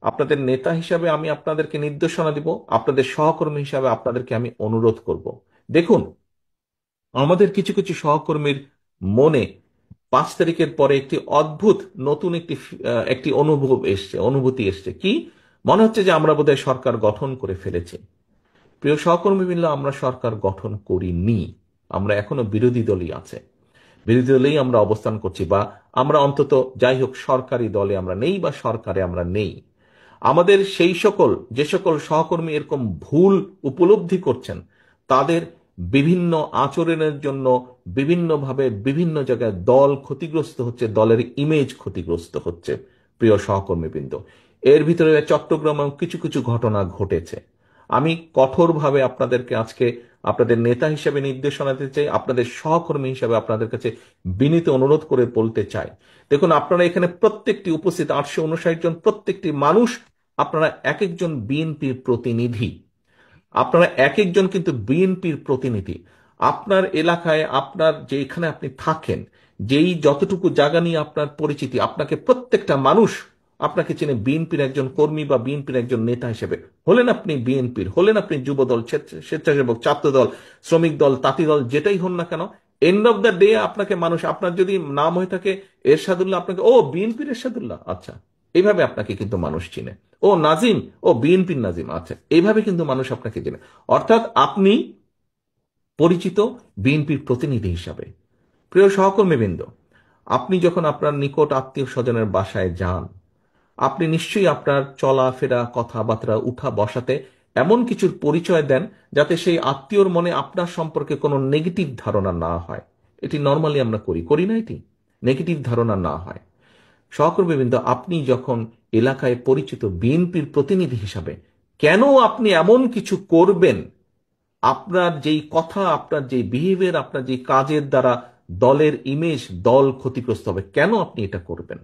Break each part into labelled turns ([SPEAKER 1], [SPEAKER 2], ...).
[SPEAKER 1] আপনাদের নেতা হিসাবে আমি আপনাদেরকে নির্দেশনা দিব, আপনাদের সহকর্মী হিসাবে আপনাদেরকে আমি অনুরোধ করব। দেখুন, আমাদের কিছু কিছু সহকর্মীর মনে 5 তারিখের পরে একটি অদ্ভুত নতুন একটি অনুভূতি এসছে। কি? মনে হচ্ছে যে আমরা বোধহয় সরকার গঠন করে ফেলেছি। প্রিয় সহকর্মীবৃন্দ, আমরা সরকার গঠন করিনি। আমরা এখনো বিরোধী দলই আছে, বিরোধী দলেই আমরা অবস্থান করছি, বা আমরা অন্তত যাই হোক সরকারি দলে আমরা নেই বা সরকারে আমরা নেই। আমাদের যে সকল সহকর্মী এরকম ভুল উপলব্ধি করছেন, তাদের বিভিন্ন আচরণের জন্য বিভিন্নভাবে বিভিন্ন জায়গায় দল ক্ষতিগ্রস্ত হচ্ছে, দলের ইমেজ ক্ষতিগ্রস্ত হচ্ছে। প্রিয় সহকর্মীবৃন্দ, এর ভিতরে চট্টগ্রামেও কিছু কিছু ঘটনা ঘটেছে। আমি কঠোরভাবে আপনাদেরকে আজকে আপনাদের নেতা হিসেবে নির্দেশনা দিতে চাই, আপনাদের সহকর্মী হিসেবে আপনাদের কাছে বিনীত অনুরোধ করে বলতে চাই। দেখুন, আপনারা এখানে প্রত্যেকটি উপস্থিত 859 জন প্রত্যেকটি মানুষ, আপনারা এক একজন বিএনপির প্রতিনিধি। আপনারা এক একজন কিন্তু বিএনপির প্রতিনিধি। আপনার এলাকায়, আপনার যেখানে আপনি থাকেন, যেই যতটুকু জায়গা নিয়ে আপনার পরিচিতি, আপনাকে প্রত্যেকটা মানুষ আপনাকে চেনে বিএনপির একজন কর্মী বা বিএনপির একজন নেতা হিসেবে। হলেন আপনি বিএনপির, হলেন আপনি যুবদল, স্বেচ্ছাসেবক, ছাত্রদল, শ্রমিক দল, তাঁতি দল, যেটাই হন না কেন, এন্ড অফ দ্য ডে আপনাকে মানুষ, আপনার যদি নাম হয়ে থাকে এরশাদুল্লাহ, আপনাকে ও বিএনপির এরশাদুল্লাহ, আচ্ছা, এইভাবে আপনাকে কিন্তু মানুষ চিনে। ও নাজিম, ও বিএনপির নাজিম, আচ্ছা, এইভাবে কিন্তু মানুষ আপনাকে চেনে। অর্থাৎ আপনি পরিচিত বিএনপির প্রতিনিধি হিসাবে। প্রিয় সহকর্মীবৃন্দ, আপনি যখন আপনার নিকট আত্মীয় স্বজনের বাসায় যান, আপনি নিশ্চয়ই আপনার চলাফেরা, কথাবার্তা, উঠা বসাতে এমন কিছুর পরিচয় দেন যাতে সেই আত্মীয়র মনে আপনার সম্পর্কে কোনো নেগেটিভ ধারণা না হয়। এটি নর্মালি আমরা করি, করি না? এটি নেগেটিভ ধারণা না হয়। সহকর্মীবৃন্দ, আপনি যখন এলাকায় পরিচিত বিএনপির প্রতিনিধি হিসাবে, কেন আপনি এমন কিছু করবেন? আপনার যেই কথা, আপনার যেই বিহেভিয়ার, আপনার যেই কাজের দ্বারা দলের ইমেজ, দল ক্ষতিগ্রস্ত হবে, কেন আপনি এটা করবেন?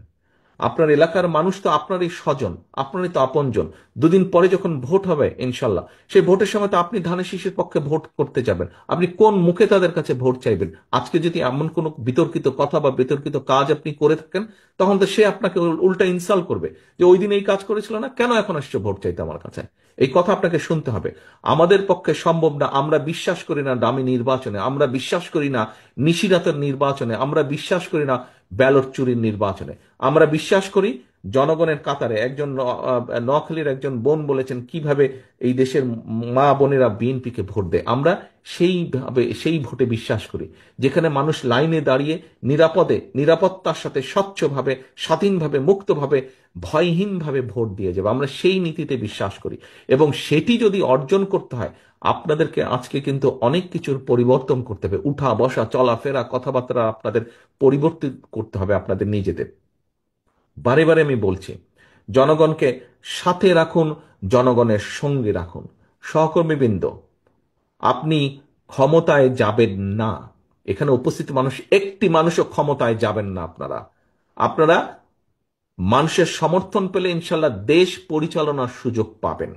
[SPEAKER 1] আপনার এলাকার মানুষ তো আপনারই স্বজন, আপনারই তো আপনজন। দুদিন পরে যখন ভোট হবে ইনশাল্লাহ, সেই ভোটের সময় তো আপনি ধানের শীষের পক্ষে ভোট করতে যাবেন। আপনি কোন মুখে তাদের কাছে ভোট চাইবেন? আজকে যদি এমন কোনো বিতর্কিত কথা বা বিতর্কিত কাজ আপনি করে থাকেন, তখন তো সে আপনাকে উল্টা ইনসাল্ট করবে যে ওই দিন এই কাজ করেছিল না, কেন এখন আসছে ভোট চাইতে আমার কাছে? এই কথা আপনাকে শুনতে হবে। আমাদের পক্ষে সম্ভব না। আমরা বিশ্বাস করি না দামি নির্বাচনে, আমরা বিশ্বাস করি না নিশিরাতের নির্বাচনে, আমরা বিশ্বাস করি না ব্যালট চুরির নির্বাচনে। আমরা বিশ্বাস করি জনগণের কাতারে। একজন নোয়াখালীর একজন বোন বলেছেন কিভাবে এই দেশের মা বোনেরা বিএনপিকে ভোট দেয়। আমরা সেই ভোটে বিশ্বাস করি, যেখানে মানুষ লাইনে দাঁড়িয়ে নিরাপদে, নিরাপত্তার সাথে, স্বচ্ছভাবে, স্বাধীনভাবে, মুক্তভাবে, ভয়হীনভাবে ভোট দিয়ে যাবে। আমরা সেই নীতিতে বিশ্বাস করি, এবং সেটি যদি অর্জন করতে হয়, আপনাদেরকে আজকে কিন্তু অনেক কিছুর পরিবর্তন করতে হবে। উঠা বসা, চলাফেরা, কথাবার্তা আপনাদের পরিবর্তিত করতে হবে আপনাদের নিজেদের। বারে বারে আমি বলছি, জনগণকে সাথে রাখুন, জনগণের সঙ্গে রাখুন। সহকর্মীবৃন্দ, আপনি ক্ষমতায় যাবেন না। এখানে উপস্থিত মানুষ, একটি মানুষও ক্ষমতায় যাবেন না। আপনারা আপনারা মানুষের সমর্থন পেলে ইনশাল্লাহ দেশ পরিচালনার সুযোগ পাবেন।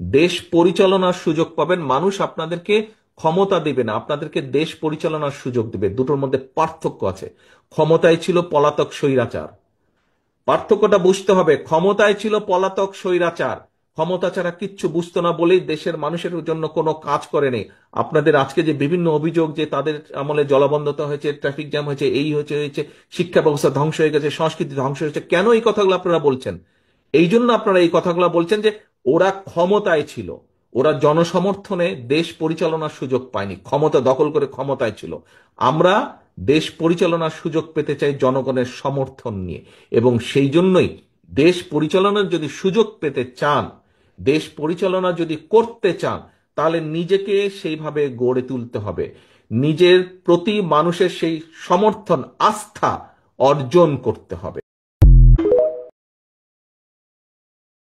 [SPEAKER 1] দেশ পরিচালনার সুযোগ পাবেন। মানুষ আপনাদেরকে ক্ষমতা দেবে না, আপনাদেরকে দেশ পরিচালনার সুযোগ দেবে। দুটোর মধ্যে পার্থক্য আছে। ক্ষমতায় ছিল পলাতক স্বৈরাচার, পার্থক্যটা বুঝতে হবে। ক্ষমতায় ছিল পলাতক স্বৈরাচার, ক্ষমতা ছাড়া কিচ্ছু বুঝতো না বলেই দেশের মানুষের জন্য কোনো কাজ করেনি। আপনাদের আজকে যে বিভিন্ন অভিযোগ যে তাদের আমলে জলাবদ্ধতা হয়েছে, ট্রাফিক জ্যাম হয়েছে, এই হয়েছে, শিক্ষা ব্যবস্থা ধ্বংস হয়ে গেছে, সংস্কৃতি ধ্বংস হয়েছে, কেন এই কথাগুলো আপনারা বলছেন? এই জন্য আপনারা এই কথাগুলো বলছেন যে ওরা ক্ষমতায় ছিল, ওরা জনসমর্থনে দেশ পরিচালনার সুযোগ পায়নি, ক্ষমতা দখল করে ক্ষমতায় ছিল। আমরা দেশ পরিচালনার সুযোগ পেতে চাই জনগণের সমর্থন নিয়ে, এবং সেই জন্যই দেশ পরিচালনার যদি সুযোগ পেতে চান, দেশ পরিচালনা যদি করতে চান, তাহলে নিজেকে সেইভাবে গড়ে তুলতে হবে। নিজের প্রতি মানুষের সেই সমর্থন, আস্থা অর্জন করতে হবে।